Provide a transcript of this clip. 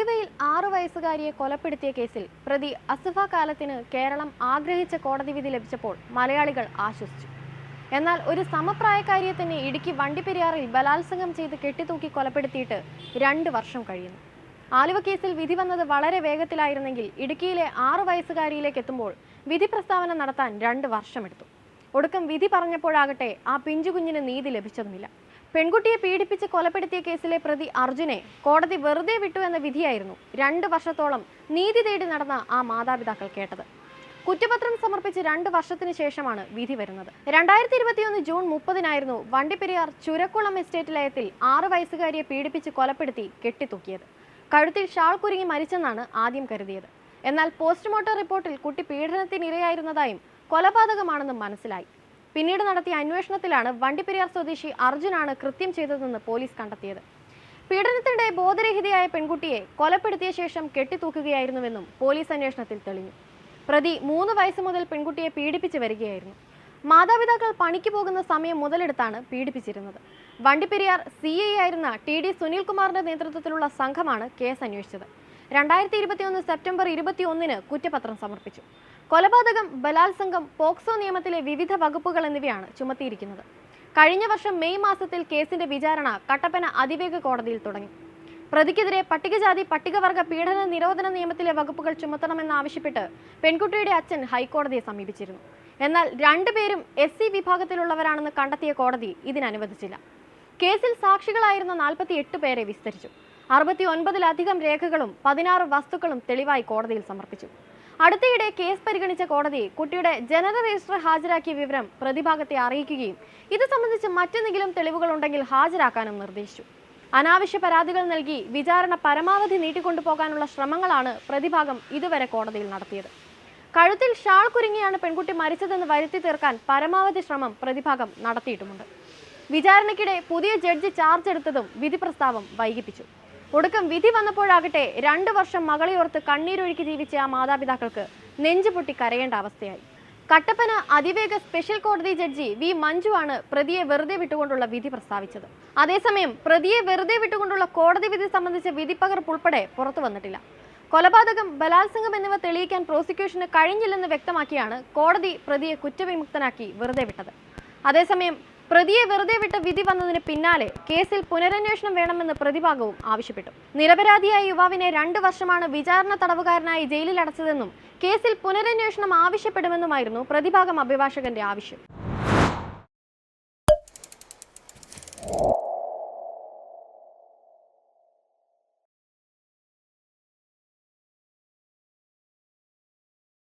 ആലുവയിൽ 6 വയസ്സുകാരിയെ കൊലപ്പെടുത്തിയ കേസിൽ പ്രതി അസിഫ കാലത്തിന് കേരളം ആഗ്രഹിച്ച കോടതി വിധി ലഭിച്ചപ്പോൾ മലയാളികൾ ആശ്വസിച്ചു. എന്നാൽ ഒരു സമപ്രായക്കാരിയെ തന്നെ ഇടുക്കി വണ്ടിപ്പെരിയാറിൽ ബലാത്സംഗം ചെയ്ത് കെട്ടിത്തൂക്കി കൊലപ്പെടുത്തിയിട്ട് 2 വർഷം കഴിയുന്നു. ആലുവ കേസിൽ വിധി വന്നത് വളരെ വേഗത്തിലായിരുന്നെങ്കിൽ ഇടുക്കിയിലെ 6 വയസ്സുകാരിയിലേക്ക് എത്തുമ്പോൾ വിധി പ്രസ്താവന നടത്താൻ 2 വർഷമെടുത്തു. ഒടുക്കം വിധി പറഞ്ഞപ്പോഴാകട്ടെ ആ പിഞ്ചുകുഞ്ഞിന് നീതി ലഭിച്ചതുമില്ല. പെൺകുട്ടിയെ പീഡിപ്പിച്ച് കൊലപ്പെടുത്തിയ കേസിലെ പ്രതി അർജുനെ കോടതി വെറുതെ വിട്ടു എന്ന വിധിയായിരുന്നു 2 വർഷത്തോളം നീതി തേടി നടന്ന ആ മാതാപിതാക്കൾ കേട്ടത്. കുറ്റപത്രം സമർപ്പിച്ച് 2 വർഷത്തിന് ശേഷമാണ് വിധി വരുന്നത്. 2021 ജൂൺ 30-നായിരുന്നു വണ്ടിപ്പെരിയാർ ചുരക്കുളം എസ്റ്റേറ്റ് ലയത്തിൽ 6 വയസ്സുകാരിയെ പീഡിപ്പിച്ച് കൊലപ്പെടുത്തി കെട്ടിത്തൂക്കിയത്. കഴുത്തിൽ ഷാൾ കുരുങ്ങി മരിച്ചെന്നാണ് ആദ്യം കരുതിയത്. എന്നാൽ പോസ്റ്റ്മോർട്ടം റിപ്പോർട്ടിൽ കുട്ടി പീഡനത്തിനിരയായിരുന്നതായും കൊലപാതകമാണെന്നും മനസ്സിലായി. പിന്നീട് നടത്തിയ അന്വേഷണത്തിലാണ് വണ്ടിപ്പെരിയാർ സ്വദേശി അർജുനാണ് കൃത്യം ചെയ്തതെന്ന് പോലീസ് കണ്ടെത്തിയത്. പീഡനത്തിനിടെ ബോധരഹിതയായ പെൺകുട്ടിയെ കൊലപ്പെടുത്തിയ ശേഷം കെട്ടിത്തൂക്കുകയായിരുന്നുവെന്നും പോലീസ് അന്വേഷണത്തിൽ തെളിഞ്ഞു. പ്രതി 3 വയസ്സ് മുതൽ പെൺകുട്ടിയെ പീഡിപ്പിച്ച് വരികയായിരുന്നു. മാതാപിതാക്കൾ പണിക്ക് പോകുന്ന സമയം മുതലെടുത്താണ് പീഡിപ്പിച്ചിരുന്നത്. വണ്ടിപ്പെരിയാർ CI ആയിരുന്ന TD സുനിൽകുമാറിന്റെ നേതൃത്വത്തിലുള്ള സംഘമാണ് കേസ് അന്വേഷിച്ചത്. 2021 സെപ്റ്റംബർ 21-ന് കുറ്റപത്രം സമർപ്പിച്ചു. കൊലപാതകം, ബലാത്സംഗം, പോക്സോ നിയമത്തിലെ വിവിധ വകുപ്പുകൾ എന്നിവയാണ് ചുമത്തിയിരിക്കുന്നത്. കഴിഞ്ഞ വർഷം മെയ് മാസത്തിൽ കേസിന്റെ വിചാരണ കട്ടപ്പന അതിവേഗ കോടതിയിൽ തുടങ്ങി. പ്രതിക്കെതിരെ പട്ടികജാതി പട്ടികവർഗ പീഡന നിരോധന നിയമത്തിലെ വകുപ്പുകൾ ചുമത്തണമെന്നാവശ്യപ്പെട്ട് പെൺകുട്ടിയുടെ അച്ഛൻ ഹൈക്കോടതിയെ സമീപിച്ചിരുന്നു. എന്നാൽ 2 പേരും SC വിഭാഗത്തിലുള്ളവരാണെന്ന് കണ്ടെത്തിയ കോടതി ഇതിനനുവദിച്ചില്ല. കേസിൽ സാക്ഷികളായിരുന്ന 48 പേരെ വിസ്തരിച്ചു. 69-ലധികം രേഖകളും 16 വസ്തുക്കളും തെളിവായി കോടതിയിൽ സമർപ്പിച്ചു. അടുത്തിടെ കേസ് പരിഗണിച്ച കോടതി കുട്ടിയുടെ ജനന രജിസ്റ്റർ ഹാജരാക്കിയ വിവരം പ്രതിഭാഗത്തെ അറിയിക്കുകയും ഇത് സംബന്ധിച്ച് മറ്റെന്തെങ്കിലും തെളിവുകളുണ്ടെങ്കിൽ ഹാജരാക്കാനും നിർദ്ദേശിച്ചു. അനാവശ്യ പരാതികൾ നൽകി വിചാരണ പരമാവധി നീട്ടിക്കൊണ്ടുപോകാനുള്ള ശ്രമങ്ങളാണ് പ്രതിഭാഗം ഇതുവരെ കോടതിയിൽ നടത്തിയത്. കഴുത്തിൽ ഷാൾ കുരുങ്ങിയാണ് പെൺകുട്ടി മരിച്ചതെന്ന് വരുത്തി തീർക്കാൻ പരമാവധി ശ്രമം പ്രതിഭാഗം നടത്തിയിട്ടുമുണ്ട്. വിചാരണയ്ക്കിടെ പുതിയ ജഡ്ജി ചാർജ് എടുത്തതും വിധി പ്രസ്താവം വൈകിപ്പിച്ചു. ഒടുക്കം വിധി വന്നപ്പോഴാകട്ടെ 2 വർഷം മകളെയോർത്ത് കണ്ണീരൊഴുക്കി ജീവിച്ച ആ മാതാപിതാക്കൾക്ക് നെഞ്ചുപൊട്ടി കരയേണ്ട അവസ്ഥയായി. കട്ടപ്പന അതിവേഗ സ്പെഷ്യൽ കോടതി ജഡ്ജി V മഞ്ജു ആണ് പ്രതിയെ വെറുതെ വിട്ടുകൊണ്ടുള്ള വിധി പ്രസ്താവിച്ചത്. അതേസമയം പ്രതിയെ വെറുതെ വിട്ടുകൊണ്ടുള്ള കോടതി വിധി സംബന്ധിച്ച വിധിപ്പകർപ്പ് ഉൾപ്പെടെ പുറത്തു വന്നിട്ടില്ല. കൊലപാതകം, ബലാത്സംഗം എന്നിവ തെളിയിക്കാൻ പ്രോസിക്യൂഷന് കഴിഞ്ഞില്ലെന്ന് വ്യക്തമാക്കിയാണ് കോടതി പ്രതിയെ കുറ്റവിമുക്തനാക്കി വെറുതെ വിട്ടത്. അതേസമയം പ്രതിയെ വെറുതെ വിട്ട വിധി വന്നതിന് പിന്നാലെ കേസിൽ പുനരന്വേഷണം വേണമെന്ന് പ്രതിഭാഗവും ആവശ്യപ്പെട്ടു. നിരപരാധിയായ യുവാവിനെ 2 വർഷമാണ് വിചാരണ തടവുകാരനായി ജയിലിൽ അടച്ചതെന്നും കേസിൽ പുനരന്വേഷണം ആവശ്യപ്പെടുമെന്നുമായിരുന്നു പ്രതിഭാഗം അഭിഭാഷകന്റെ ആവശ്യം.